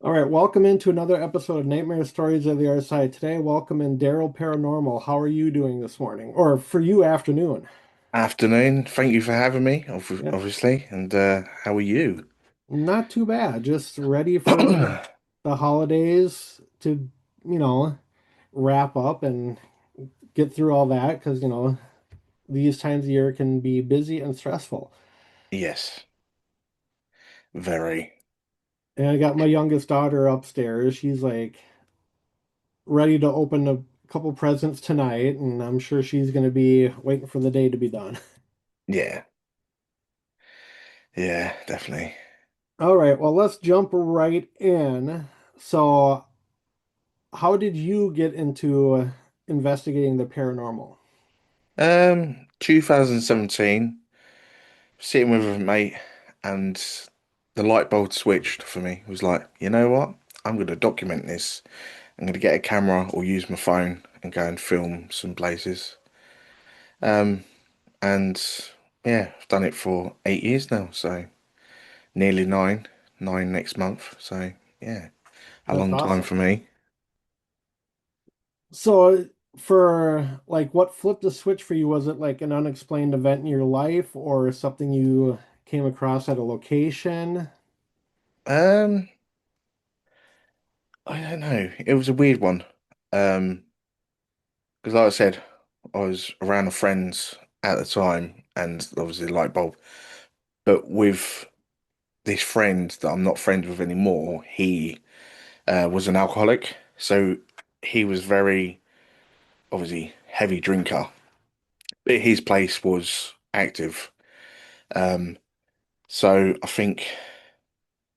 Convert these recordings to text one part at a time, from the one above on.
All right, welcome into another episode of Nightmare Stories of the Otherside. Today, welcome in Daryl Paranormal. How are you doing this morning? Or for you, afternoon? Afternoon. Thank you for having me, Yeah, obviously. And how are you? not too bad. Just ready for the holidays to, you know, wrap up and get through all that because, these times of year can be busy and stressful. Yes, very. And I got my youngest daughter upstairs. She's like ready to open a couple presents tonight, and I'm sure she's going to be waiting for the day to be done. Yeah, yeah, definitely. All right, well, let's jump right in. So, how did you get into investigating the paranormal? 2017, sitting with a mate, and the light bulb switched for me. It was like, you know what? I'm going to document this. I'm going to get a camera or use my phone and go and film some places. Um, and yeah, I've done it for 8 years now, so nearly nine next month. So yeah. A That's long time awesome. for me. So, for like what flipped the switch for you? Was it like an unexplained event in your life or something you came across at a location? Um, I don't know. It was a weird one. Um, because like I said, I was around friends at the time, and obviously light bulb. But with this friend that I'm not friends with anymore, he was an alcoholic, so he was very obviously heavy drinker. But his place was active. Um, so I think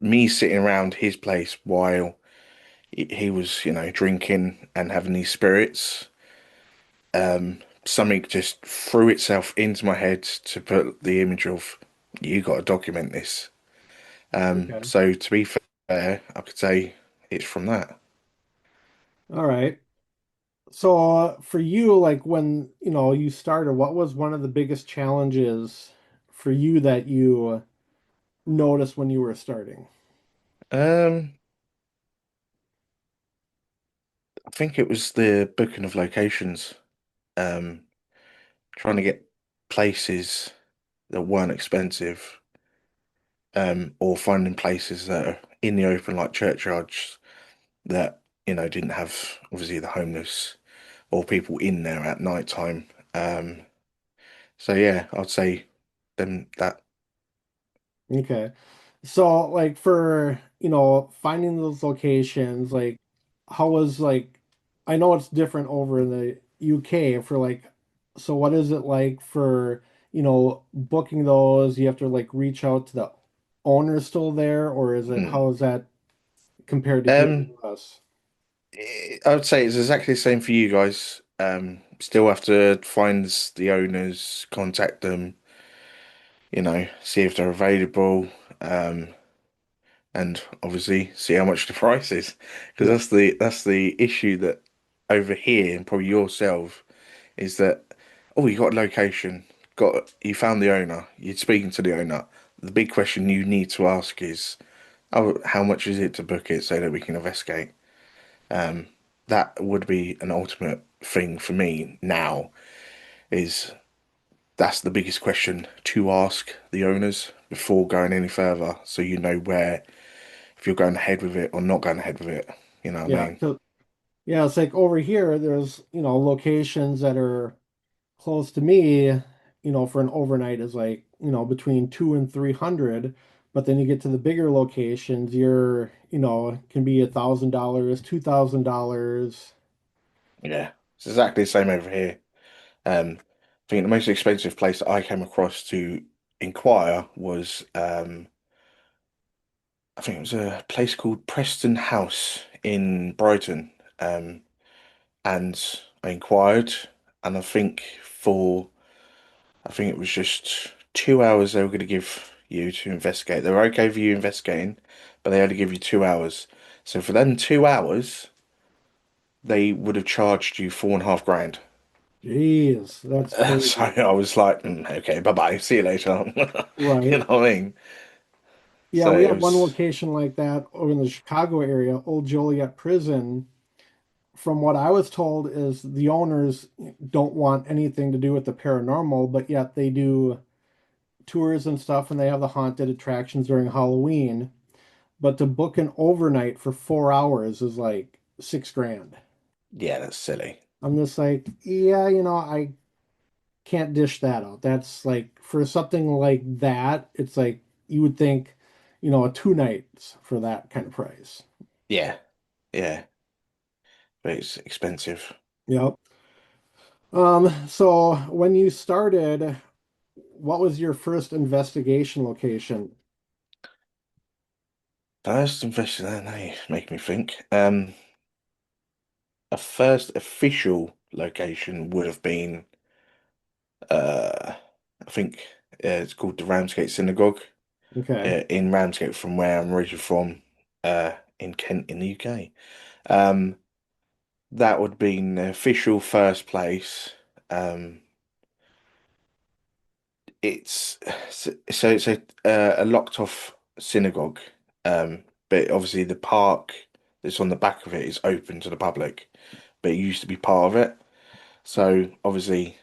me sitting around his place while he was, drinking and having these spirits. Something just threw itself into my head to put the image of you got to document this. Okay. So to be fair, I could say it's from that. All right. So, for you, like when, you started, what was one of the biggest challenges for you that you noticed when you were starting? Um, I think it was the booking of locations. Um, Trying to get places that weren't expensive, or finding places that are in the open, like churchyards that, didn't have obviously the homeless or people in there at night time. So yeah, I'd say them that. Okay. So, like for, finding those locations, like how was like I know it's different over in the UK for like so what is it like for, booking those? You have to like reach out to the owner still there, or is it Hmm. how is that compared to here in Um, the US? I would say it's exactly the same for you guys. Still have to find the owners, contact them, see if they're available, um, and obviously see how much the price is. Because Yeah. that's the issue that over here and probably yourself is that oh you got a location, got you found the owner, you're speaking to the owner. The big question you need to ask is, oh, how much is it to book it so that we can investigate? That would be an ultimate thing for me now, is that's the biggest question to ask the owners before going any further, so you know where if you're going ahead with it or not going ahead with it. You know what I Yeah. mean? Yeah, it's like over here there's, locations that are close to me, for an overnight is like, between 2 and 300. But then you get to the bigger locations, can be $1,000, $2,000. Yeah, it's exactly the same over here. I think the most expensive place that I came across to inquire was I think it was a place called Preston House in Brighton. And I inquired, and I think it was just 2 hours they were going to give you to investigate. They were okay with you investigating, but they only give you 2 hours. So for them 2 hours, they would have charged you 4.5 grand. Jeez, that's So crazy. I was like, okay, bye bye, see you later." You Right. know what I mean? Yeah, So we it had one was, location like that over in the Chicago area, Old Joliet Prison. From what I was told, is the owners don't want anything to do with the paranormal, but yet they do tours and stuff, and they have the haunted attractions during Halloween. But to book an overnight for 4 hours is like 6 grand. yeah, that's silly. I'm just like, yeah, I can't dish that out. That's like for something like that, it's like you would think, a 2 nights for that kind of price. Yeah, yeah, but it's expensive. Yep. So when you started, what was your first investigation location? First investor, that now make me think. A first official location would have been, I think it's called the Ramsgate Synagogue Okay. in Ramsgate, from where I'm originally from, in Kent in the UK. Um, that would be an official first place. Um, it's so it's a locked off synagogue, but obviously the park that's on the back of it is open to the public, but it used to be part of it. So obviously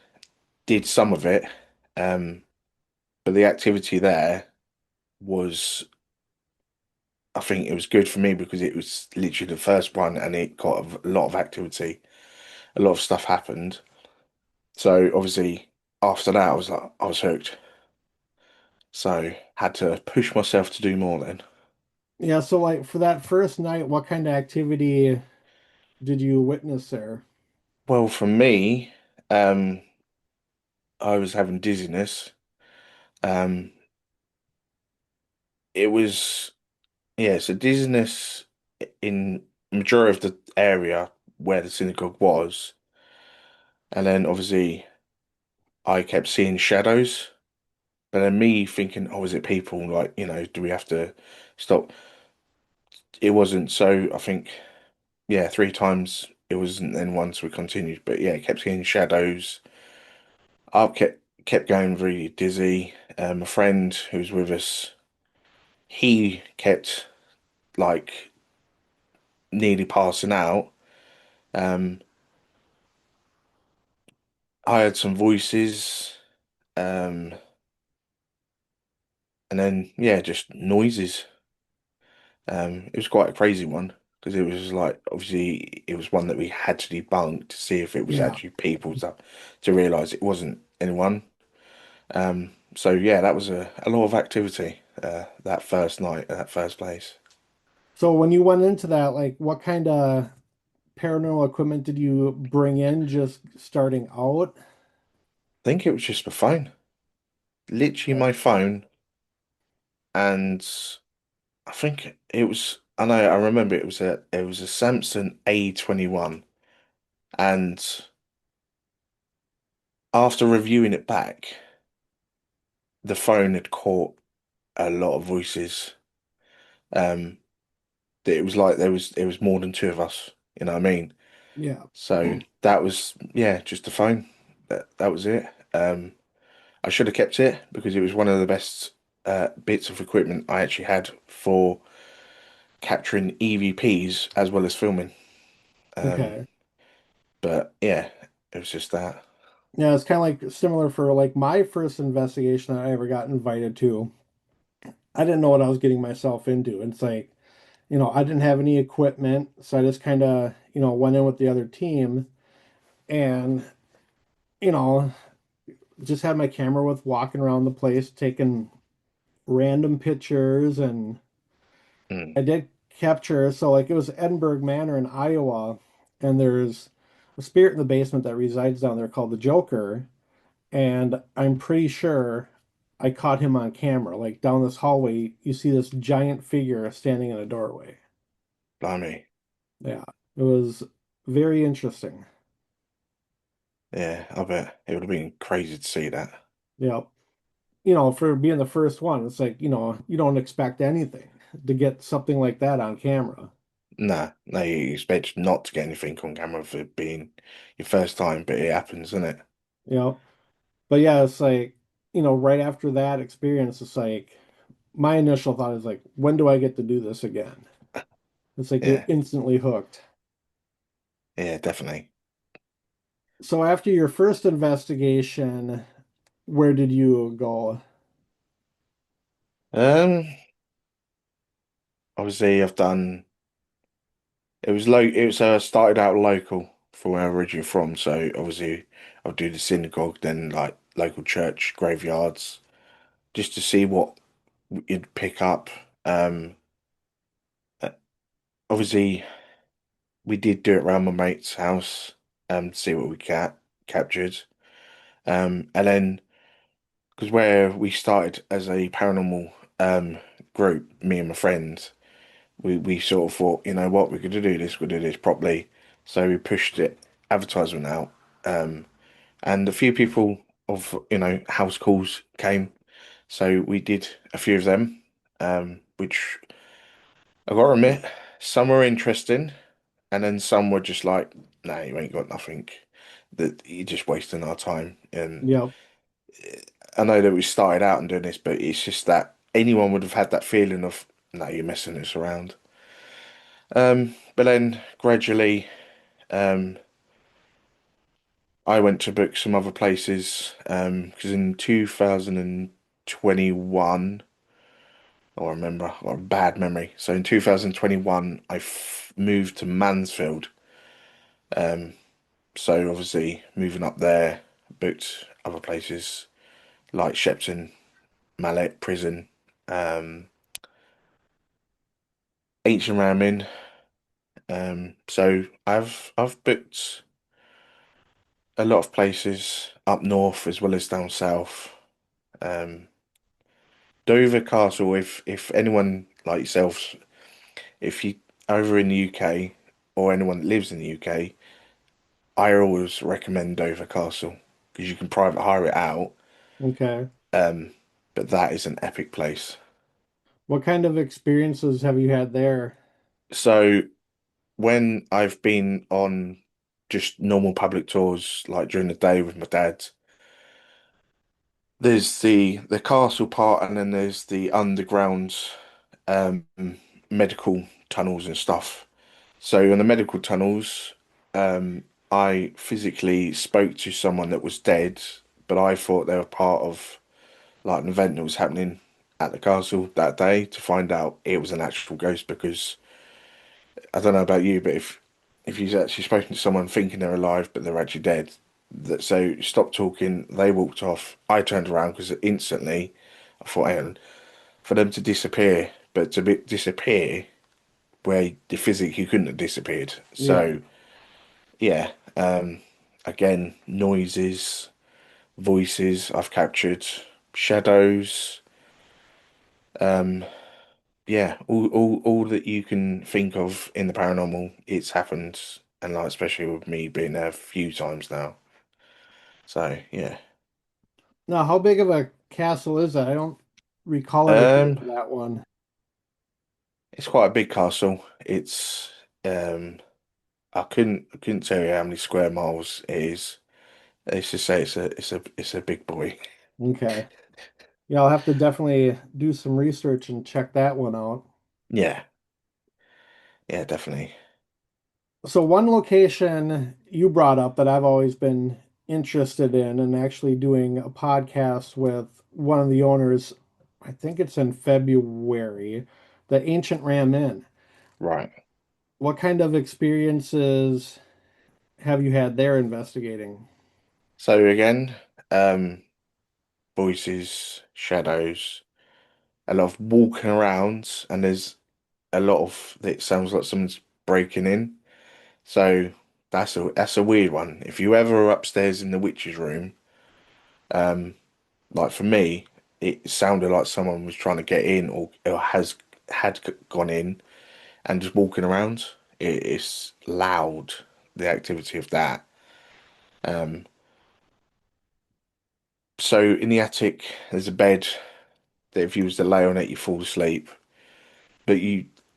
did some of it, um, but the activity there was, I think it was good for me because it was literally the first one and it got a lot of activity, a lot of stuff happened. So obviously after that I was hooked. So had to push myself to do more then. Yeah, so like for that first night, what kind of activity did you witness there? Well, for me, um, I was having dizziness. Um, it was, yeah, so dizziness in majority of the area where the synagogue was. And then obviously I kept seeing shadows. But then me thinking, oh, is it people? Like, do we have to stop? It wasn't. So I think, yeah, three times it wasn't. Then once we continued, but yeah, kept seeing shadows. I kept going really dizzy. A friend who was with us, he kept like nearly passing out. Um, I heard some voices, um, and then yeah, just noises. It was quite a crazy one because it was like obviously it was one that we had to debunk to see if it was Yeah. actually people to realize it wasn't anyone. So yeah, that was a lot of activity that first night at that first place. So when you went into that, like what kind of paranormal equipment did you bring in just starting out? I think it was just my phone, literally my phone, and I think it was. I know I remember it was a Samsung A21, and after reviewing it back, the phone had caught a lot of voices. Um, that it was like there was more than two of us. You know what I mean? Yeah. So that was, yeah, just the phone. That was it. I should have kept it because it was one of the best bits of equipment I actually had for capturing EVPs as well as filming. Um, Okay. but yeah, it was just that. Yeah, it's kind of like similar for like my first investigation that I ever got invited to. I didn't know what I was getting myself into. It's like, I didn't have any equipment, so I just kind of, went in with the other team and, you know, just had my camera with walking around the place, taking random pictures, and Mm, I did capture. So like it was Edinburgh Manor in Iowa, and there's a spirit in the basement that resides down there called the Joker, and I'm pretty sure I caught him on camera. Like down this hallway, you see this giant figure standing in a doorway. blimey. Yeah, it was very interesting. Yeah, I bet it would have been crazy to see that. Yeah, for being the first one, it's like, you don't expect anything to get something like that on camera. Nah, no, you expect not to get anything on camera for it being your first time, but it happens, doesn't it? You know, but yeah, it's like, right after that experience, it's like my initial thought is like, when do I get to do this again? It's like you're Yeah, instantly hooked. yeah, definitely. So after your first investigation, where did you go? Um, Obviously I've done it was started out local from where I'm originally from, so obviously I'll do the synagogue, then like local church graveyards, just to see what you'd pick up. Um, uh, Obviously we did do it around my mate's house, to see what we captured. And then because where we started as a paranormal group, me and my friends, we sort of thought, you know what, we could do this, we could do this properly. So we pushed it advertisement out. Um, and a few people of, house calls came. So we did a few of them, which I gotta admit, some were interesting, and then some were just like, nah, you ain't got nothing. That you're just wasting our time. And Yep. I know that we started out and doing this, but it's just that anyone would have had that feeling of, no, you're messing this around. But then gradually, um, I went to book some other places, because in 2021, I remember, I got a bad memory. So in 2021, I f moved to Mansfield. Um, so obviously moving up there, booked other places like Shepton, Mallet Prison, um, Ancient Ramin. So I've booked a lot of places up north as well as down south. Um, Dover Castle, if anyone like yourself, if you over in the UK or anyone that lives in the UK, I always recommend Dover Castle because you can private hire it out. Okay. Um, but that is an epic place. What kind of experiences have you had there? So when I've been on just normal public tours, like during the day with my dad, there's the castle part, and then there's the underground um, medical tunnels and stuff. So in the medical tunnels, I physically spoke to someone that was dead, but I thought they were part of like an event that was happening at the castle that day to find out it was an actual ghost because I don't know about you, but if you've actually spoken to someone thinking they're alive but they're actually dead, that so stop talking, they walked off. I turned around because instantly I thought, hang on, for them to disappear, but disappear where the physically couldn't have disappeared. Yeah. So yeah, again, noises, voices I've captured, shadows, um, yeah, all that you can think of in the paranormal, it's happened, and like especially with me being there a few times now. So yeah, Now, how big of a castle is that? I don't recall ever being um, to that one. it's quite a big castle. It's um, I couldn't tell you how many square miles it is. Let's just say it's a big boy. Okay. Yeah, I'll have to definitely do some research and check that one out. Yeah, yeah, definitely. So one location you brought up that I've always been interested in and actually doing a podcast with one of the owners, I think it's in February, the Ancient Ram Inn. Right. What kind of experiences have you had there investigating? So again, um, voices, shadows, a lot of walking around, and there's a lot of it sounds like someone's breaking in. So that's a weird one. If you ever are upstairs in the witch's room, um, like for me, it sounded like someone was trying to get in or had gone in and just walking around. It's loud, the activity of that. Um, so in the attic, there's a bed that if you was to lay on it, you fall asleep. But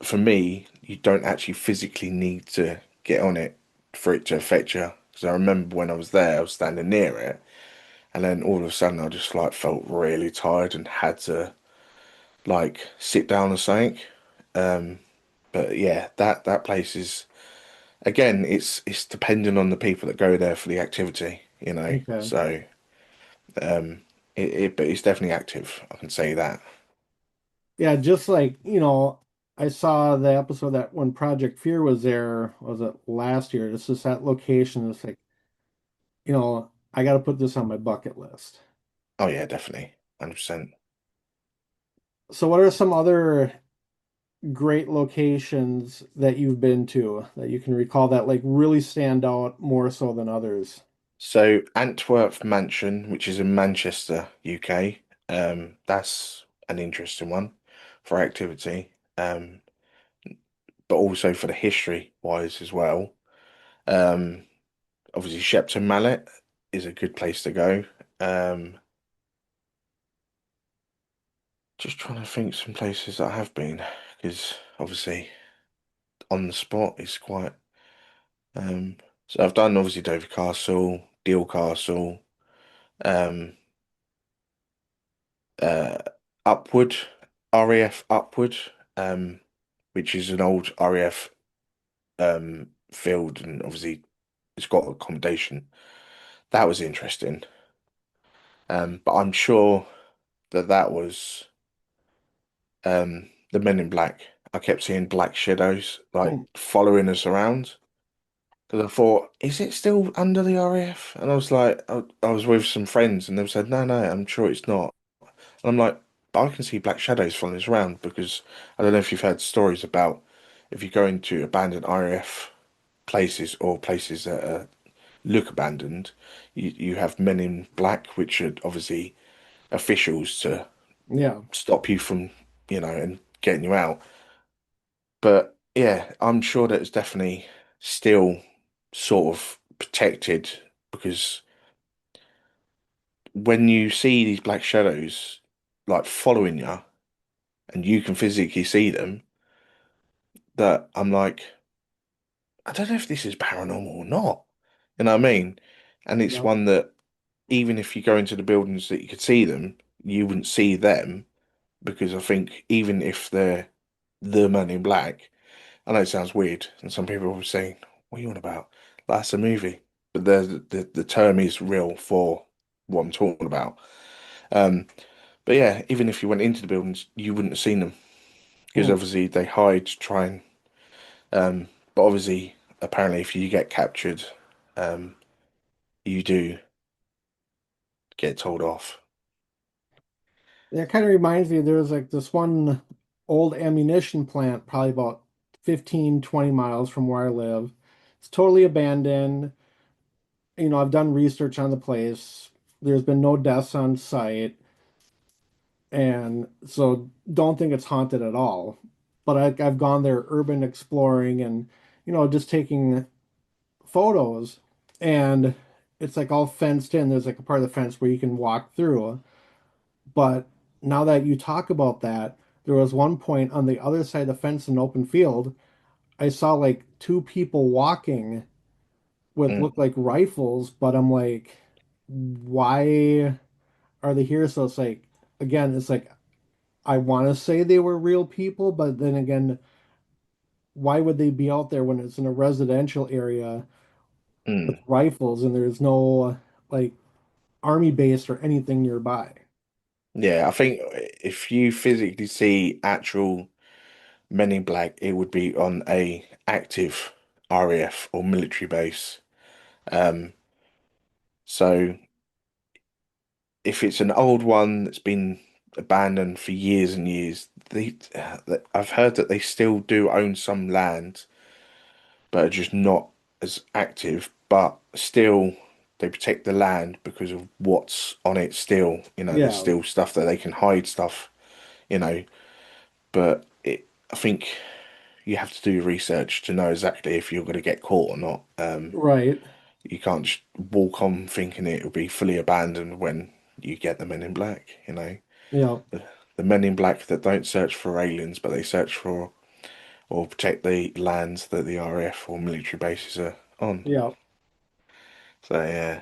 for me, you don't actually physically need to get on it for it to affect you. Because I remember when I was there, I was standing near it, and then all of a sudden, I just like felt really tired and had to. like sit down or something. Um, but yeah, that place is again, it's dependent on the people that go there for the activity, you know. Okay. So um, but it's definitely active. I can say that. Yeah, just like, I saw the episode that when Project Fear was there, was it last year? It's just that location. It's like, I got to put this on my bucket list. Oh yeah, definitely, 100%. So, what are some other great locations that you've been to that you can recall that like really stand out more so than others? So Antwerp Mansion, which is in Manchester, UK, that's an interesting one for activity, but also for the history wise as well. Um, Obviously Shepton Mallet is a good place to go. Um, just trying to think some places that I have been because obviously on the spot is quite. Um, so I've done obviously Dover Castle, Deal Castle, um, uh, Upward, RAF Upward, um, which is an old RAF field, and obviously it's got accommodation. That was interesting. But I'm sure that was the Men in Black. I kept seeing black shadows like Hmm. following us around. Because I thought, is it still under the RAF? And I was like, I was with some friends and they said, no, no, I'm sure it's not. And I'm like, but I can see black shadows following us around because I don't know if you've heard stories about if you go into abandoned RAF places or places that look abandoned, you have men in black, which are obviously officials to Yeah. stop you from, and getting you out. But yeah, I'm sure that it's definitely still sort of protected because when you see these black shadows like following you and you can physically see them, that I'm like, I don't know if this is paranormal or not. You know what I mean? And it's Yep. one that even if you go into the buildings that you could see them, you wouldn't see them because I think even if they're the man in black, I know it sounds weird, and some people will be saying, "What are you on about? That's a movie." But the term is real for what I'm talking about. Um, but yeah, even if you went into the buildings, you wouldn't have seen them because Hmm. obviously they hide to try and. But obviously, apparently, if you get captured, um, you do get told off. That kind of reminds me, there was like this one old ammunition plant, probably about 15, 20 miles from where I live. It's totally abandoned. I've done research on the place. There's been no deaths on site. And so don't think it's haunted at all. But I've gone there urban exploring and, just taking photos. And it's like all fenced in. There's like a part of the fence where you can walk through. But now that you talk about that, there was one point on the other side of the fence in open field, I saw like two people walking with Mm, looked like rifles, but I'm like, why are they here? So it's like, again, it's like I want to say they were real people, but then again, why would they be out there when it's in a residential area with mm. rifles and there's no like army base or anything nearby? Yeah, I think if you physically see actual Men in Black, it would be on a active RAF or military base. Um, so if it's an old one that's been abandoned for years and years, I've heard that they still do own some land, but are just not as active. But still, they protect the land because of what's on it still. There's Yeah, still stuff that they can hide stuff, you know. But I think you have to do your research to know exactly if you're going to get caught or not. right. You can't just walk on thinking it will be fully abandoned when you get the Men in Black, Yeah, the Men in Black that don't search for aliens, but they search for or protect the lands that the RAF or military bases are on. yeah. So yeah,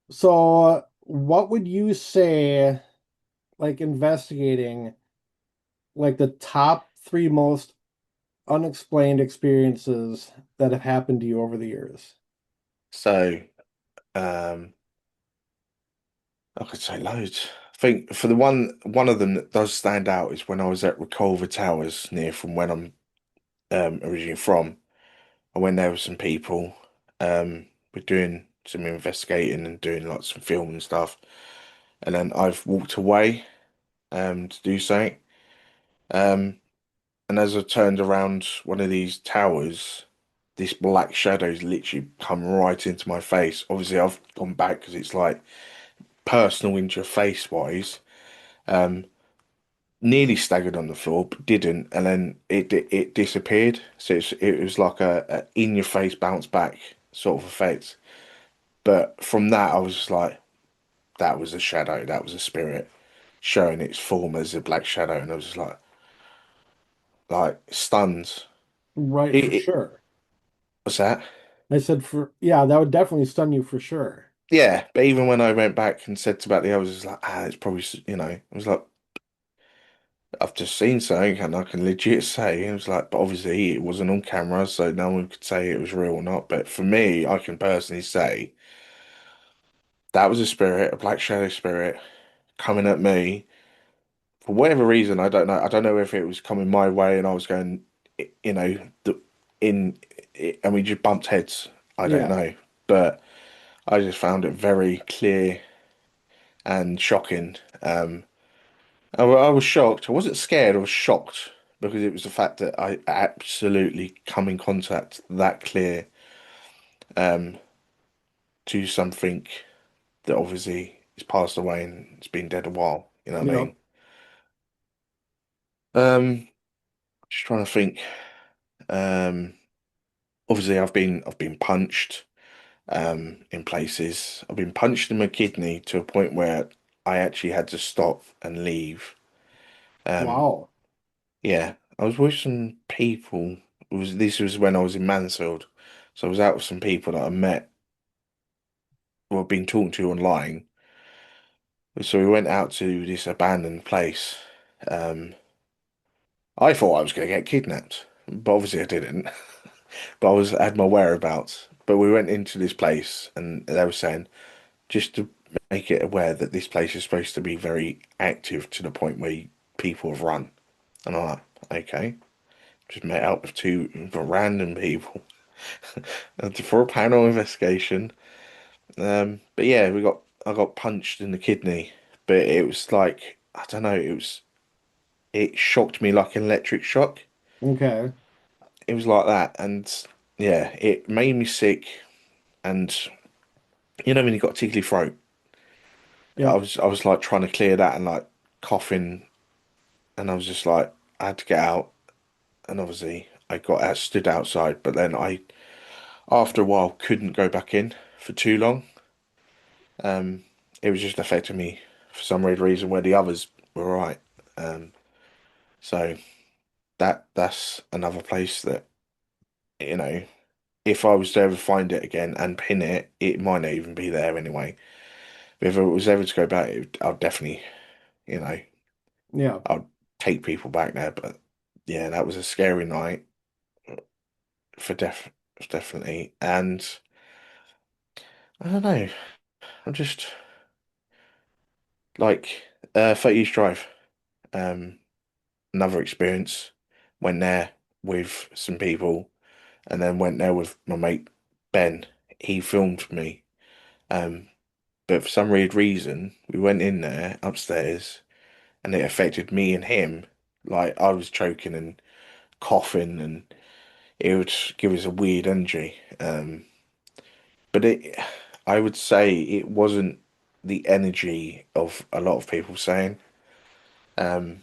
So, what would you say? like investigating like the top three most unexplained experiences that have happened to you over the years. So, um, I could say loads. I think for the one of them that does stand out is when I was at Reculver Towers, near from when I'm originally from. I went there with some people. We're doing some investigating and doing like some film and stuff. And then I've walked away to do something. Um, and as I turned around one of these towers, this black shadow's literally come right into my face. Obviously, I've gone back because it's like personal into your face wise. Um, Nearly staggered on the floor, but didn't, and then it disappeared. So it was like a in your face bounce back sort of effect. But from that, I was just like, that was a shadow, that was a spirit showing its form as a black shadow, and I was just like stunned. Right, for sure. What's that? I said for yeah, that would definitely stun you for sure. Yeah, but even when I went back and said about the others, I was like, it's probably, I was like, I've just seen something and I can legit say, it was like, but obviously it wasn't on camera, so no one could say it was real or not. But for me, I can personally say that was a spirit, a black shadow spirit coming at me for whatever reason. I don't know. I don't know if it was coming my way and I was going, you know, in, and we just bumped heads. I don't Yeah. know, but I just found it very clear and shocking. I was shocked. I wasn't scared. I was shocked because it was the fact that I absolutely come in contact that clear um, to something that obviously is passed away and it's been dead a while. You know what I Yep. mean? Just trying to think. Um, Obviously, I've been punched in places. I've been punched in my kidney to a point where I actually had to stop and leave. Um, Wow. Yeah, I was with some people. This was when I was in Mansfield, so I was out with some people that I met or been talking to online. So we went out to this abandoned place. Um, I thought I was going to get kidnapped, but obviously I didn't. But I had my whereabouts. But we went into this place, and they were saying just to make it aware that this place is supposed to be very active to the point where people have run. And I'm like, okay, just met up with two random people for a panel investigation. But yeah, I got punched in the kidney, but it was like I don't know, it shocked me like an electric shock. Okay. It was like that, and yeah, it made me sick. And when you got a tickly throat, Yep. I was like trying to clear that and like coughing, and I was just like I had to get out, and obviously I got out, stood outside, but then I after a while couldn't go back in for too long. Um, it was just affecting me for some weird reason where the others were all right. Um, so that's another place that, you know, if I was to ever find it again and pin it, it might not even be there anyway. But if it was ever to go back, I'd definitely, you know, Yeah. I'd take people back there. But yeah, that was a scary night for definitely. And I don't know, I'm just like 30 East Drive. Um, Another experience. Went there with some people, and then went there with my mate Ben. He filmed me. Um, but for some weird reason, we went in there upstairs, and it affected me and him. Like I was choking and coughing, and it would give us a weird energy. But I would say it wasn't the energy of a lot of people saying.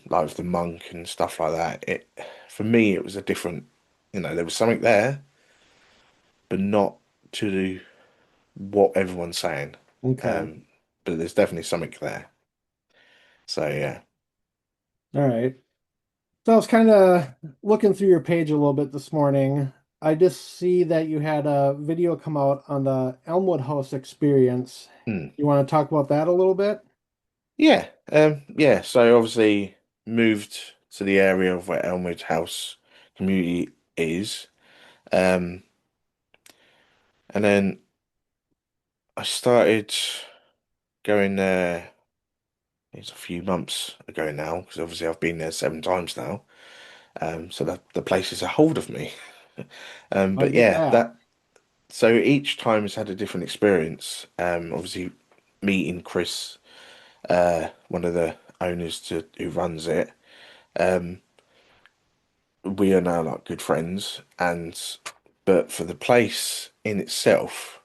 Like with the monk and stuff like that. For me, it was a different, there was something there, but not to what everyone's saying. Okay. Um, but there's definitely something there. So yeah. All right. So I was kind of looking through your page a little bit this morning. I just see that you had a video come out on the Elmwood House experience. Hmm. You want to talk about that a little bit? Yeah. Yeah, so obviously moved to the area of where Elmwood House community is. Um, and then I started going there, it's a few months ago now, because obviously I've been there 7 times now. So the place is a hold of me. I But get yeah, that. that so each time has had a different experience. Obviously meeting Chris, one of the owners to who runs it. Um, we are now like good friends, and but for the place in itself,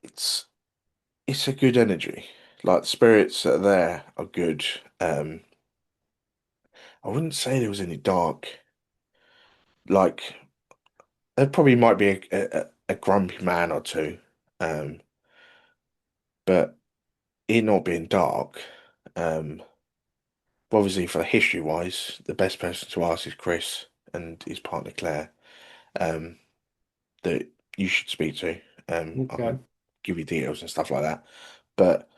it's it's a good energy. Like the spirits that are there are good. I wouldn't say there was any dark. Like there probably might be a grumpy man or two, um, but it not being dark. Um, obviously for history wise, the best person to ask is Chris and his partner Claire. Um, that you should speak to. I Okay. can give you details and stuff like that. But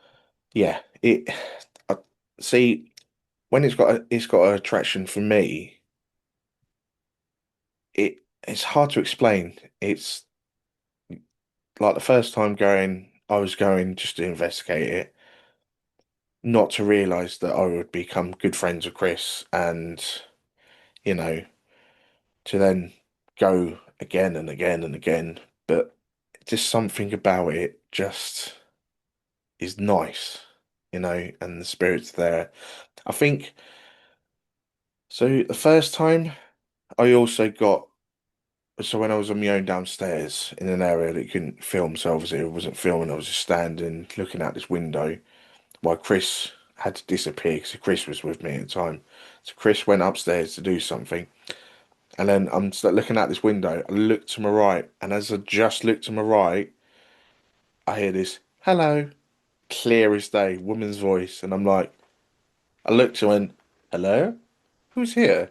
yeah, I see when it's got an attraction for me. It's hard to explain. It's like the first time going, I was going just to investigate it, not to realize that I would become good friends with Chris, and you know, to then go again and again and again. But just something about it just is nice, and the spirit's there. I think so. The first time I also got so when I was on my own downstairs in an area that you couldn't film, so obviously I wasn't filming. I was just standing looking out this window while Chris had to disappear because Chris was with me at the time. So Chris went upstairs to do something, and then I'm looking out this window. I look to my right, and as I just looked to my right, I hear this hello, clear as day, woman's voice, and I'm like, I looked and went, hello, who's here?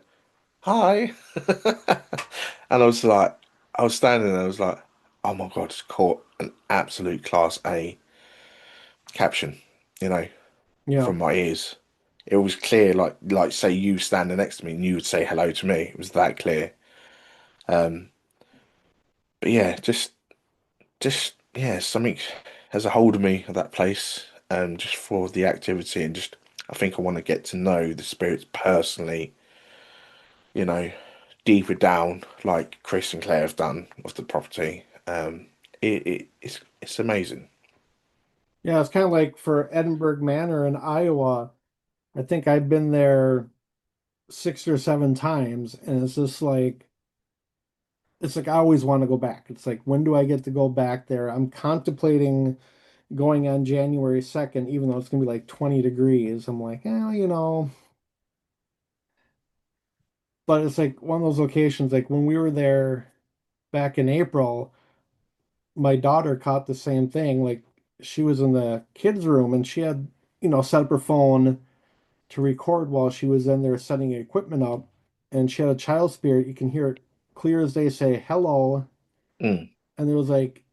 Hi. And I was like, I was standing there, I was like, oh my God, it's caught an absolute class A caption, you know, Yeah. from my ears. It was clear, like say you standing next to me and you would say hello to me. It was that clear. Um, but yeah, just yeah, something has a hold of me at that place, just for the activity and just I think I want to get to know the spirits personally, you know, deeper down, like Chris and Claire have done of the property. It's amazing. Yeah, it's kind of like for Edinburgh Manor in Iowa. I think I've been there 6 or 7 times, and it's like I always want to go back. It's like, when do I get to go back there? I'm contemplating going on January 2nd, even though it's gonna be like 20 degrees. I'm like, but it's like one of those locations, like when we were there back in April, my daughter caught the same thing. Like she was in the kids' room and she had, set up her phone to record while she was in there setting equipment up, and she had a child spirit. You can hear it clear as day say hello. Mm, And there was like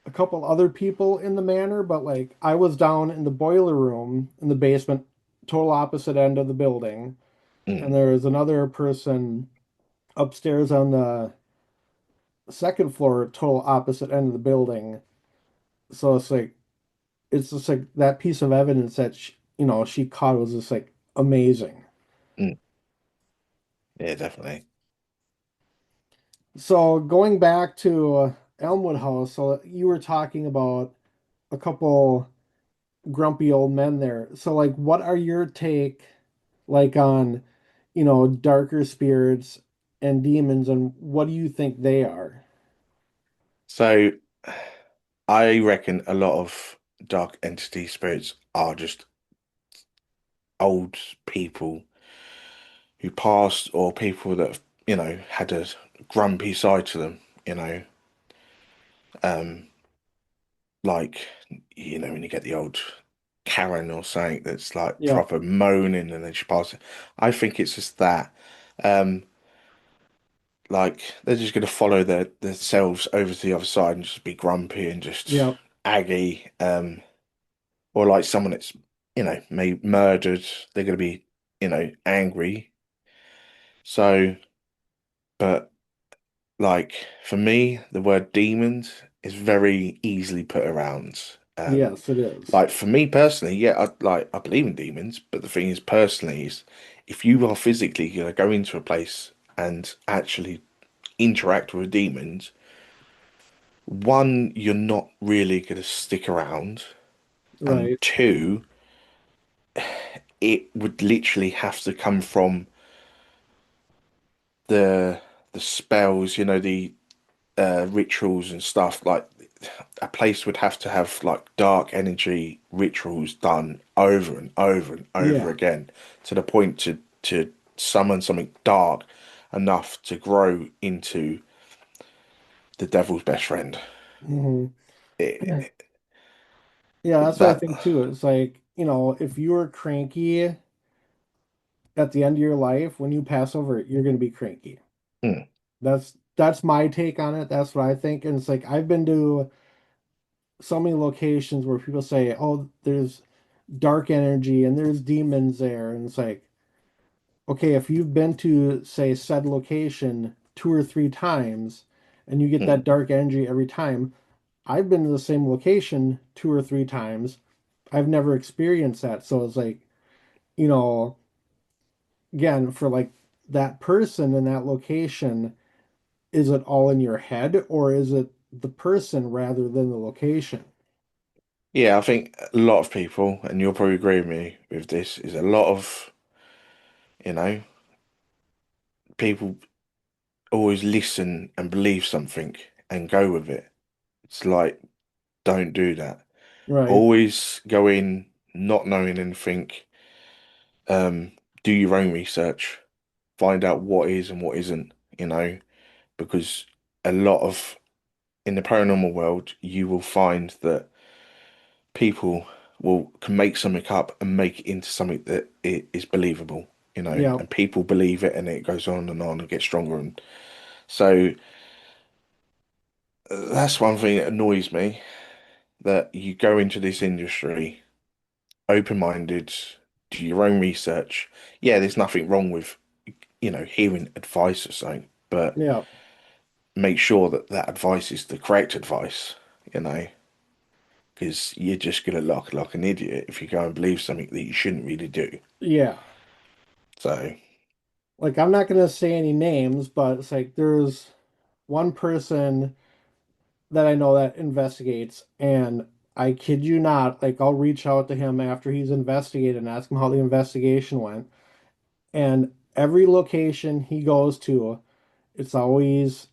a couple other people in the manor, but like I was down in the boiler room in the basement, total opposite end of the building, and mm, there was another person upstairs on the second floor, total opposite end of the building. So it's just like that piece of evidence that she caught was just like amazing. mm. Yeah, definitely. So going back to Elmwood House, so you were talking about a couple grumpy old men there. So like, what are your take like on, darker spirits and demons, and what do you think they are? So I reckon a lot of dark entity spirits are just old people who passed or people that had a grumpy side to them, you know. Um, like when you get the old Karen or something that's like Yeah, proper moaning and then she passes. I think it's just that. Um, like they're just gonna follow themselves over to the other side and just be grumpy and just yeah, aggy. or like someone that's, may murdered, they're going to be, angry. So, but like for me, the word demons is very easily put around. Yes, it is. Like for me personally, yeah, I believe in demons, but the thing is personally is if you are physically gonna go into a place and actually interact with demons, one, you're not really gonna stick around, and Right. two, it would literally have to come from the the spells, the rituals and stuff. Like a place would have to have like dark energy rituals done over and over and over Yeah. again to the point to summon something dark enough to grow into the devil's best friend. Hmm. It, Yeah, that's what I that think too. It's like, if you were cranky at the end of your life, when you pass over, you're going to be cranky. mm, That's my take on it. That's what I think. And it's like I've been to so many locations where people say, "Oh, there's dark energy and there's demons there." And it's like, okay, if you've been to say said location two or three times and you get mm. that dark energy every time, I've been to the same location two or three times. I've never experienced that. So it's like, you know, again, for like that person in that location, is it all in your head or is it the person rather than the location? Yeah, I think a lot of people, and you'll probably agree with me with this, is a lot of, you know, people always listen and believe something and go with it. It's like, don't do that. Right. Always go in not knowing anything. Um, do your own research. Find out what is and what isn't, because a lot of in the paranormal world, you will find that people will can make something up and make it into something that it is believable, Yeah. and people believe it and it goes on and gets stronger. And so that's one thing that annoys me, that you go into this industry open-minded, do your own research. Yeah, there's nothing wrong with, hearing advice or something, but Yeah. make sure that that advice is the correct advice, you know, because you're just gonna look like an idiot if you go and believe something that you shouldn't really do. Yeah. So, Like I'm not gonna say any names, but it's like there's one person that I know that investigates, and I kid you not, like I'll reach out to him after he's investigated and ask him how the investigation went. And every location he goes to, it's always,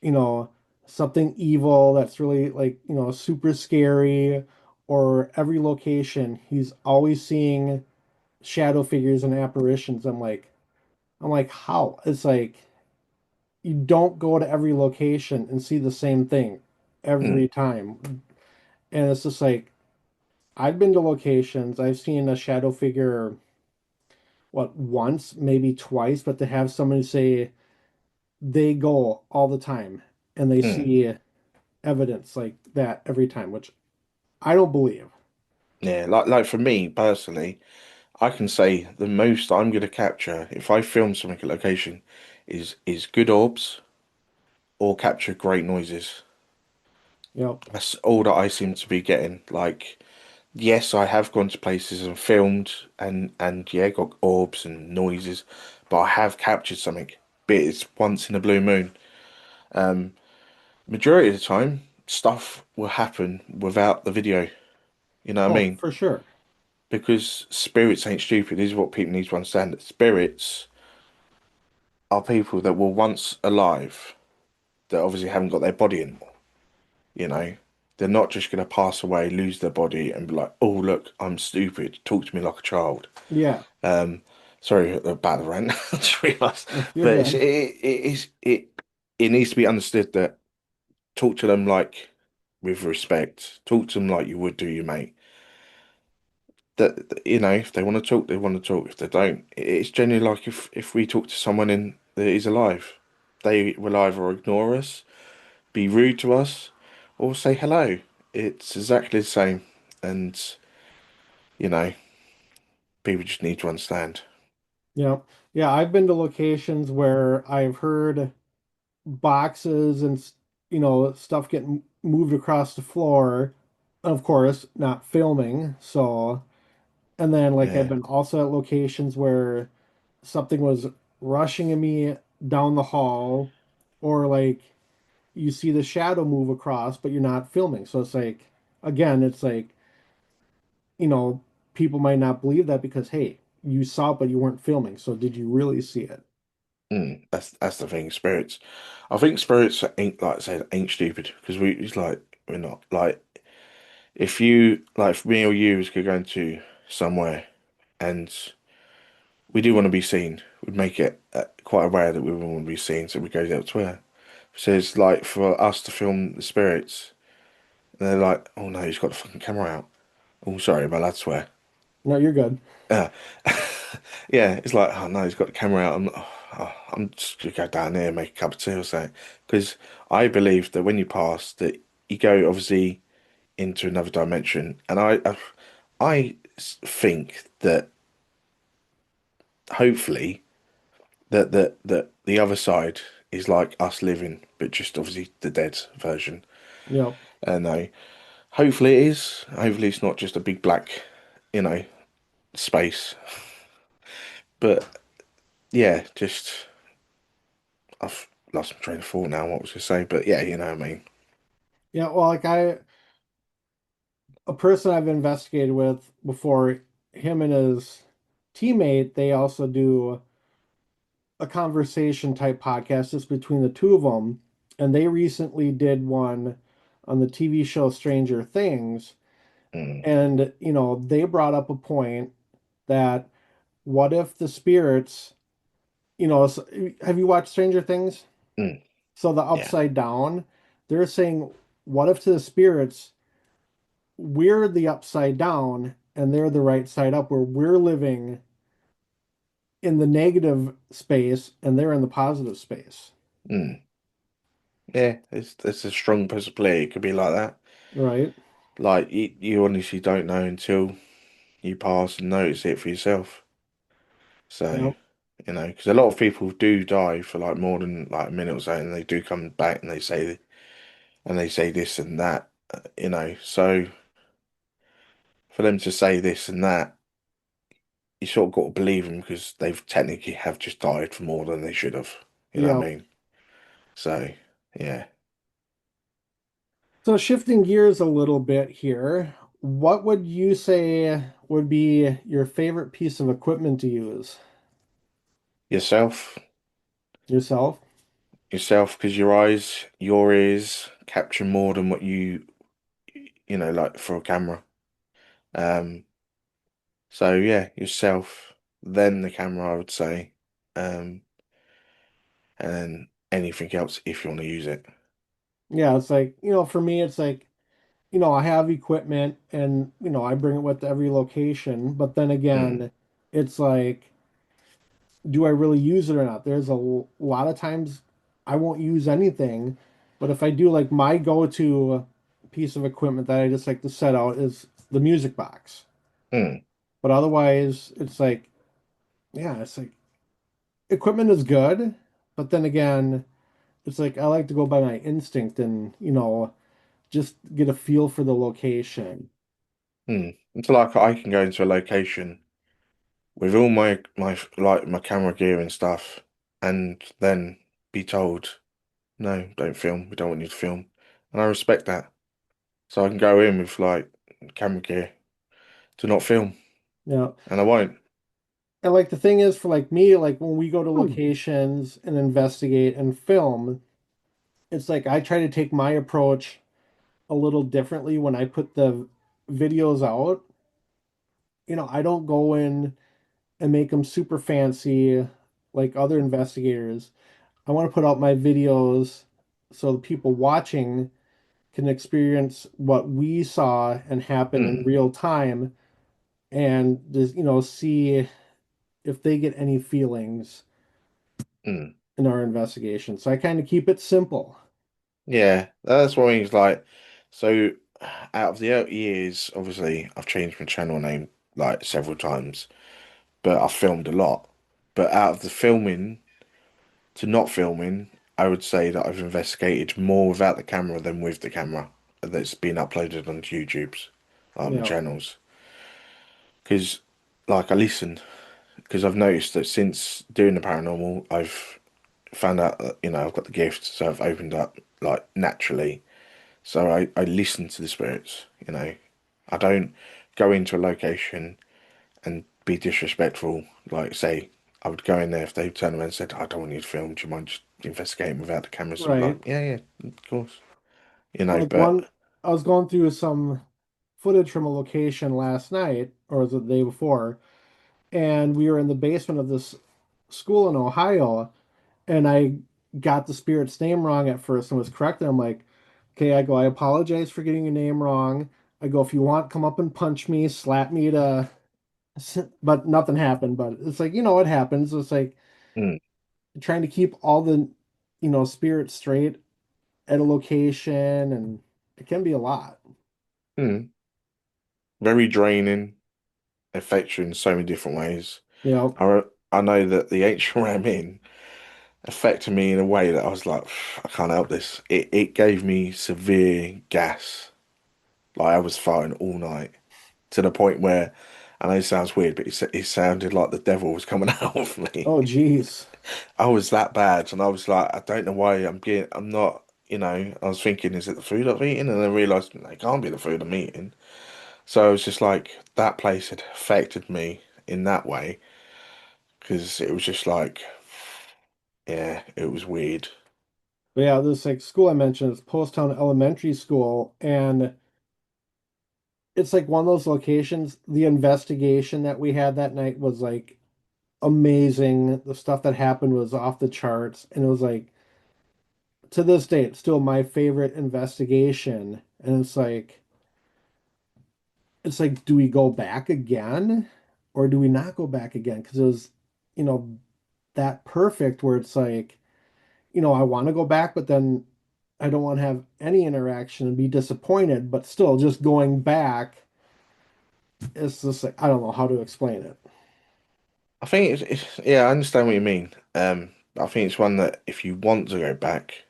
you know, something evil that's really like, super scary, or every location he's always seeing shadow figures and apparitions. I'm like, how? It's like you don't go to every location and see the same thing mm, every time. And it's just like I've been to locations, I've seen a shadow figure, what, once, maybe twice, but to have somebody say they go all the time and they mm. see evidence like that every time, which I don't believe. Yeah, like for me personally, I can say the most I'm gonna capture if I film something at location is good orbs or capture great noises. Yep. That's all that I seem to be getting. Like, yes, I have gone to places and filmed and yeah, got orbs and noises, but I have captured something. But it's once in a blue moon. Majority of the time, stuff will happen without the video. You know what I Oh, mean? for sure. Because spirits ain't stupid. This is what people need to understand. That spirits are people that were once alive that obviously haven't got their body anymore. You know, they're not just going to pass away, lose their body, and be like, "Oh, look, I'm stupid. Talk to me like a child." Yeah. Sorry about the rant. I just realised, You're but good. it needs to be understood that talk to them like with respect. Talk to them like you would do your mate. If they want to talk, they want to talk. If they don't, it's generally like if we talk to someone in that is alive, they will either ignore us, be rude to us, or say hello. It's exactly the same. And you know, people just need to understand. Yeah. Yeah, I've been to locations where I've heard boxes and stuff getting moved across the floor. Of course, not filming. So, and then like I've Yeah. been also at locations where something was rushing at me down the hall, or like you see the shadow move across, but you're not filming. So it's like, again, it's like, you know, people might not believe that because, hey, you saw it, but you weren't filming. So did you really see it? That's the thing, spirits. I think spirits ain't like I said, ain't stupid because it's like we're not like if you like if me or you could go into somewhere and we do want to be seen, we'd make it quite aware that we want to be seen, so we go elsewhere. So it's like for us to film the spirits, and they're like, "Oh no, he's got the fucking camera out." Oh, sorry, my lad swear. No, you're good. Uh, yeah, it's like, "Oh no, he's got the camera out." I'm just gonna go down there and make a cup of tea or something. Because I believe that when you pass, that you go obviously into another dimension, and I think that hopefully that the other side is like us living, but just obviously the dead version. Yep. And hopefully it is. Hopefully it's not just a big black, you know, space. But yeah, just I've lost my train of thought now. What was I say? But yeah, you know what I mean. Yeah, well, like a person I've investigated with before, him and his teammate, they also do a conversation type podcast just between the two of them. And they recently did one on the TV show Stranger Things. Mm, And, they brought up a point that what if the spirits, have you watched Stranger Things? mm, So the yeah. upside down, they're saying, what if to the spirits, we're the upside down and they're the right side up, where we're living in the negative space and they're in the positive space, Mm, yeah, it's a strong possibility. It could be like that. right? Like you honestly don't know until you pass and notice it for yourself. So, Yeah. because a lot of people do die for like more than like a minute or so, and they do come back and they say this and that, So for them to say this and that, you sort of got to believe them because they've technically have just died for more than they should have. You know what I Yeah. mean? So, yeah. So shifting gears a little bit here, what would you say would be your favorite piece of equipment to use Yourself, yourself? yourself, because your ears capture more than what like for a camera. Um, so yeah, yourself, then the camera, I would say. Um, and then anything else if you want to use it. Yeah, it's like, for me, it's like, I have equipment and, I bring it with every location, but then Mm, again, it's like, do I really use it or not? There's lot of times I won't use anything, but if I do, like my go-to piece of equipment that I just like to set out is the music box. mm, But otherwise, it's like, yeah, it's like equipment is good, but then again, it's like I like to go by my instinct and, just get a feel for the location. It's like I can go into a location with all my like my camera gear and stuff, and then be told, no, don't film. We don't want you to film, and I respect that. So I can go in with like camera gear to not film, Yeah. and I won't. And like the thing is for like me, like when we go to Mm. locations and investigate and film, it's like I try to take my approach a little differently when I put the videos out. I don't go in and make them super fancy like other investigators. I want to put out my videos so the people watching can experience what we saw and happen in Mm, real time and just, see if they get any feelings mm. in our investigation. So I kind of keep it simple. Yeah, that's what I mean. Like, so out of the years, obviously, I've changed my channel name like several times, but I filmed a lot. But out of the filming to not filming, I would say that I've investigated more without the camera than with the camera that's been uploaded onto YouTube's Yeah, channels. Because, like, I listen because I've noticed that since doing the paranormal, I've found out that, I've got the gift, so I've opened up like naturally. So I listen to the spirits. I don't go into a location and be disrespectful. Like, say, I would go in there if they turned around and said, I don't want you to film, do you mind just investigating without the cameras? I'd be like, right. yeah, yeah, of course. Like But one, I was going through some footage from a location last night, or was it the day before, and we were in the basement of this school in Ohio, and I got the spirit's name wrong at first and was corrected. I'm like, okay, I go, I apologize for getting your name wrong. I go, if you want, come up and punch me, slap me to, but nothing happened. But it's like, it happens. It's like mm, trying to keep all the, spirits straight at a location, and it can be a lot. mm, very draining, affects you in so many different ways. You I know that the ancient ram in affected me in a way that I was like, I can't help this. It gave me severe gas. Like I was fighting all night to the point where I know it sounds weird, but it sounded like the devil was coming out of me. Oh, geez. I was that bad, and I was like, I don't know why I'm not. I was thinking, is it the food I've eaten? And I realized it can't be the food I'm eating. So I was just like, that place had affected me in that way because it was just like, yeah, it was weird. But yeah, this like school I mentioned is Post Town Elementary School, and it's like one of those locations. The investigation that we had that night was like amazing. The stuff that happened was off the charts, and it was like to this day, it's still my favorite investigation. And it's like, do we go back again, or do we not go back again? Because it was, you know, that perfect where it's like, I want to go back, but then I don't want to have any interaction and be disappointed, but still just going back, it's just like, I don't know how to explain it. I think yeah, I understand what you mean. I think it's one that if you want to go back,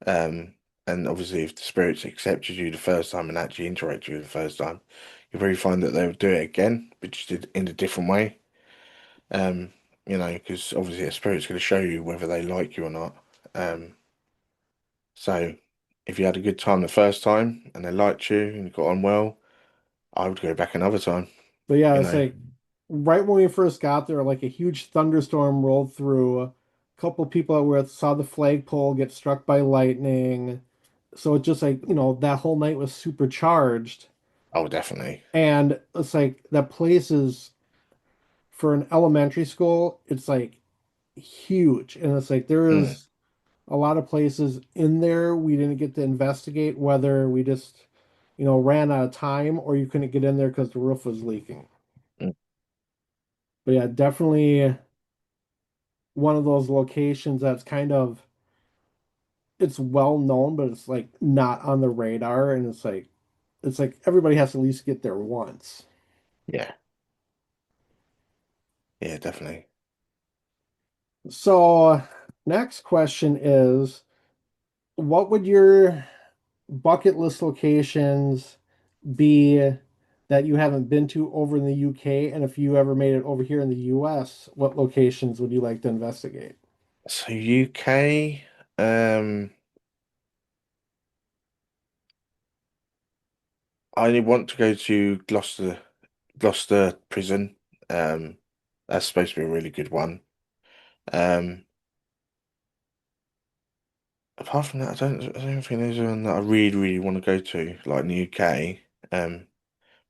um, and obviously if the spirits accepted you the first time and actually interacted with you the first time, you probably find that they would do it again, but just in a different way. Um, because obviously a spirit's going to show you whether they like you or not. Um, so if you had a good time the first time and they liked you and you got on well, I would go back another time, But yeah, you it's know. like right when we first got there, like a huge thunderstorm rolled through. A couple people that were saw the flagpole get struck by lightning. So it just like, that whole night was supercharged. Oh, definitely. And it's like that place is for an elementary school, it's like huge. And it's like there Mm, is a lot of places in there we didn't get to investigate whether we just, ran out of time or you couldn't get in there because the roof was leaking. mm. But yeah, definitely one of those locations that's kind of it's well known, but it's like not on the radar, and it's like everybody has to at least get there once. Yeah, yeah, definitely. So next question is, what would your bucket list locations be that you haven't been to over in the UK? And if you ever made it over here in the US, what locations would you like to investigate? So UK, I want to go to Gloucester prison. Um, that's supposed to be a really good one. Um, apart from that, I don't think there's one that I really, really want to go to, like in the UK.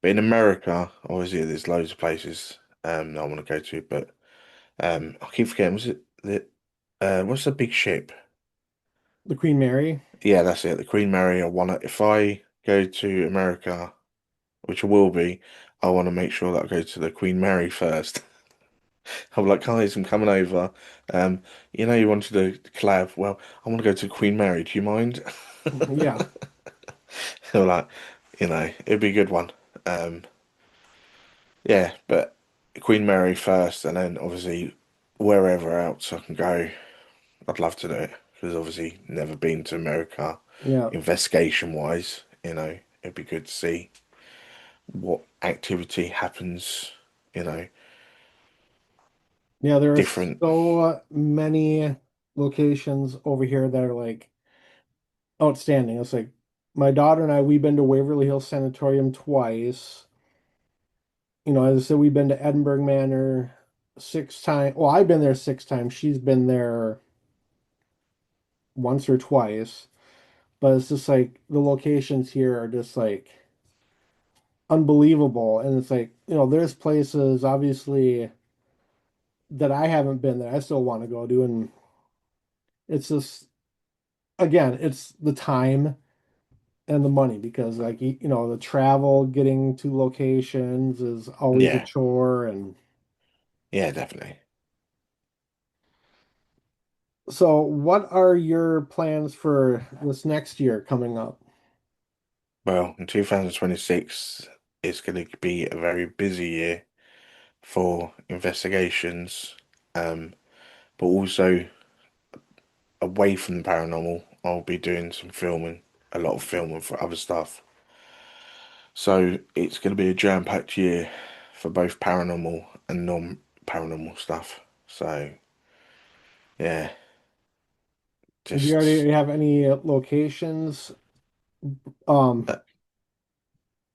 But in America, obviously, there's loads of places that I want to go to. But I keep forgetting, was it what's the big ship? The Queen Mary? Yeah, that's it, the Queen Mary. I want to, if I go to America, which I will be, I want to make sure that I go to the Queen Mary first. I'm like, guys, I'm coming over. Um, you wanted to collab. Well, I want to go to Queen Mary. Do you mind? Yeah. They're like, it'd be a good one. yeah, but Queen Mary first, and then obviously wherever else I can go, I'd love to do it because obviously never been to America, Yeah. investigation wise, it'd be good to see what activity happens, you know, Yeah, there are different. so many locations over here that are like outstanding. It's like my daughter and I, we've been to Waverly Hills Sanatorium twice. As I said, we've been to Edinburgh Manor 6 times. Well, I've been there 6 times. She's been there once or twice. But it's just like the locations here are just like unbelievable. And it's like, there's places obviously that I haven't been there. I still want to go to. And it's just, again, it's the time and the money because, like, the travel getting to locations is always a Yeah, chore. And yeah, definitely. so, what are your plans for this next year coming up? Well, in 2026, it's going to be a very busy year for investigations, um, but also away from the paranormal, I'll be doing some filming, a lot of filming for other stuff. So it's going to be a jam-packed year for both paranormal and non-paranormal stuff. So yeah, Do you just already have any locations? Um,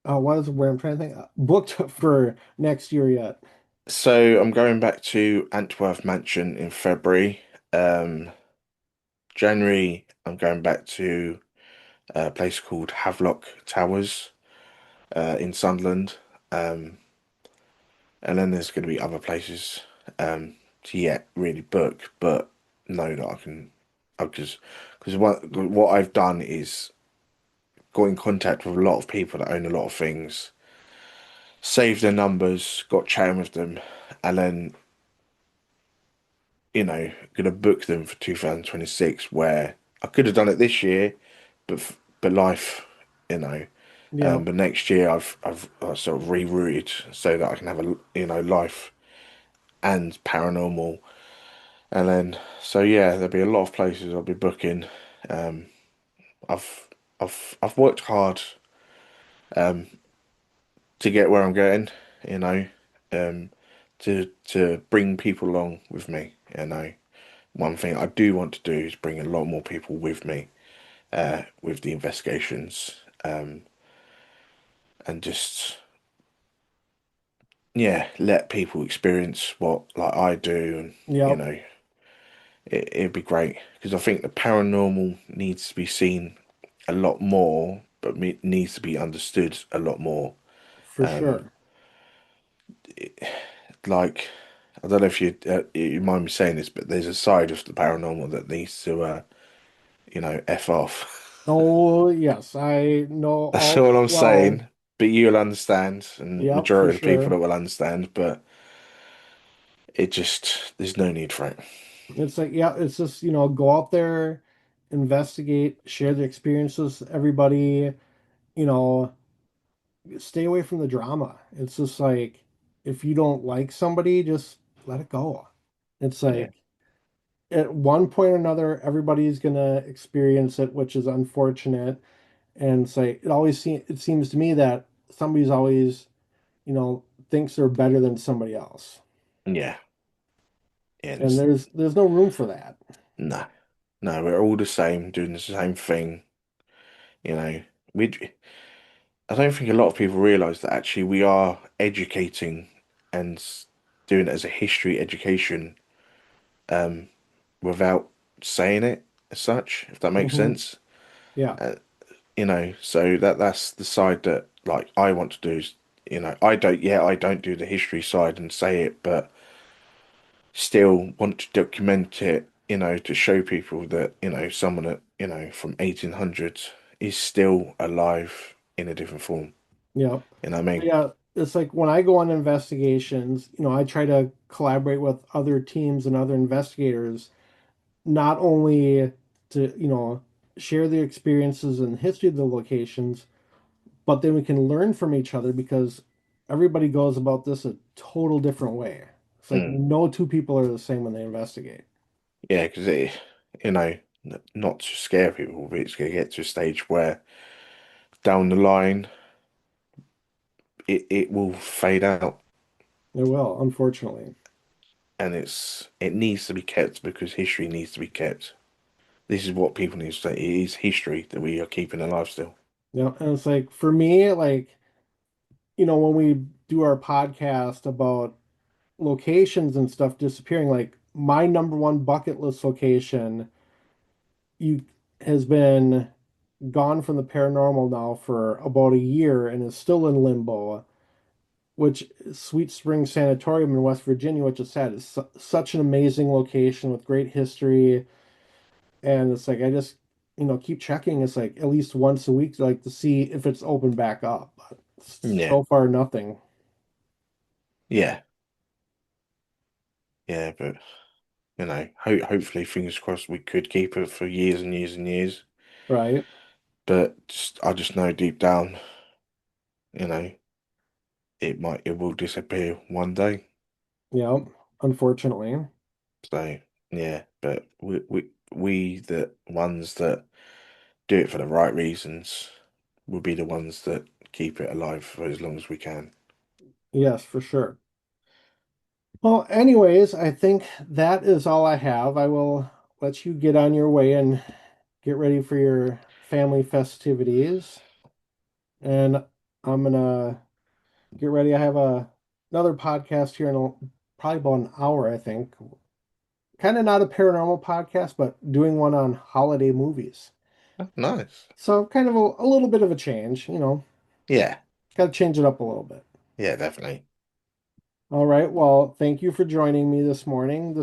uh, what is where I'm trying to think booked for next year yet? so I'm going back to Antwerp Mansion in February. Um, January, I'm going back to a place called Havelock Towers in Sunderland. Um, and then there's going to be other places to yet really book, but know that I just because what I've done is got in contact with a lot of people that own a lot of things, saved their numbers, got chatting with them, and then gonna book them for 2026. Where I could have done it this year, but life, you know. Yeah, But next year I've sort of rerouted so that I can have a life and paranormal. And then, so yeah, there'll be a lot of places I'll be booking. Um, I've I've worked hard to get where I'm getting, you know, um, to bring people along with me. One thing I do want to do is bring a lot more people with me, with the investigations, and just yeah, let people experience what like I do, and yep, it'd be great because I think the paranormal needs to be seen a lot more, but needs to be understood a lot more. for sure. Like, I don't know if you mind me saying this, but there's a side of the paranormal that needs to, f off. Oh, yes, I know That's all all too I'm well. saying. But you'll understand, and Yep, for majority of the people sure. that will understand. But there's no need for it. It's like, yeah, it's just, go out there, investigate, share the experiences, everybody, you know, stay away from the drama. It's just like, if you don't like somebody, just let it go. It's Yeah, like, at one point or another, everybody's gonna experience it, which is unfortunate. And it's like, it seems to me that somebody's always, thinks they're better than somebody else. yeah, yeah. And there's no room for that. No, no, we're all the same, doing the same thing. You know, we. I don't think a lot of people realize that actually we are educating and doing it as a history education without saying it as such, if that makes Hmm. sense. Yeah. Uh, so that's the side that like I want to do is, I don't do the history side and say it, but still want to document it, to show people that, someone that, from 1800s is still alive in a different form. Yeah. You know what I mean? Yeah. It's like when I go on investigations, I try to collaborate with other teams and other investigators, not only to, share the experiences and history of the locations, but then we can learn from each other because everybody goes about this a total different way. It's like Mm. no two people are the same when they investigate. Yeah, because you know, not to scare people, but it's going to get to a stage where down the line it will fade out, It will, unfortunately. and it needs to be kept because history needs to be kept. This is what people need to say. It is history that we are keeping alive still. Yeah, and it's like for me, like, when we do our podcast about locations and stuff disappearing, like my number one bucket list location you has been gone from the paranormal now for about a year and is still in limbo, which Sweet Spring Sanatorium in West Virginia, which is sad, is such an amazing location with great history. And it's like I just, keep checking. It's like at least once a week, like to see if it's open back up. But Yeah, so far, nothing. yeah, yeah. But hopefully, fingers crossed, we could keep it for years and years and years. Right? But I just know deep down, you know, it will disappear one day. Yep. Unfortunately. So yeah, but we the ones that do it for the right reasons will be the ones that keep it alive for as long as we can. Yes, for sure. Well, anyways, I think that is all I have. I will let you get on your way and get ready for your family festivities. And I'm gonna get ready. I have another podcast here in probably about an hour, I think. Kind of not a paranormal podcast, but doing one on holiday movies. Oh, nice. So kind of a little bit of a change. Yeah, Got to change it up a little bit. yeah, definitely. All right. Well, thank you for joining me this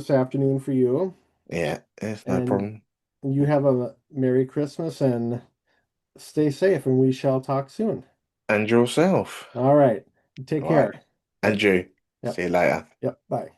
afternoon for you. Yeah, it's no And problem. you have a Merry Christmas and stay safe, and we shall talk soon. And yourself. All right. Take All right. care. And Yep. you. Yep. See you later. Yep. Bye.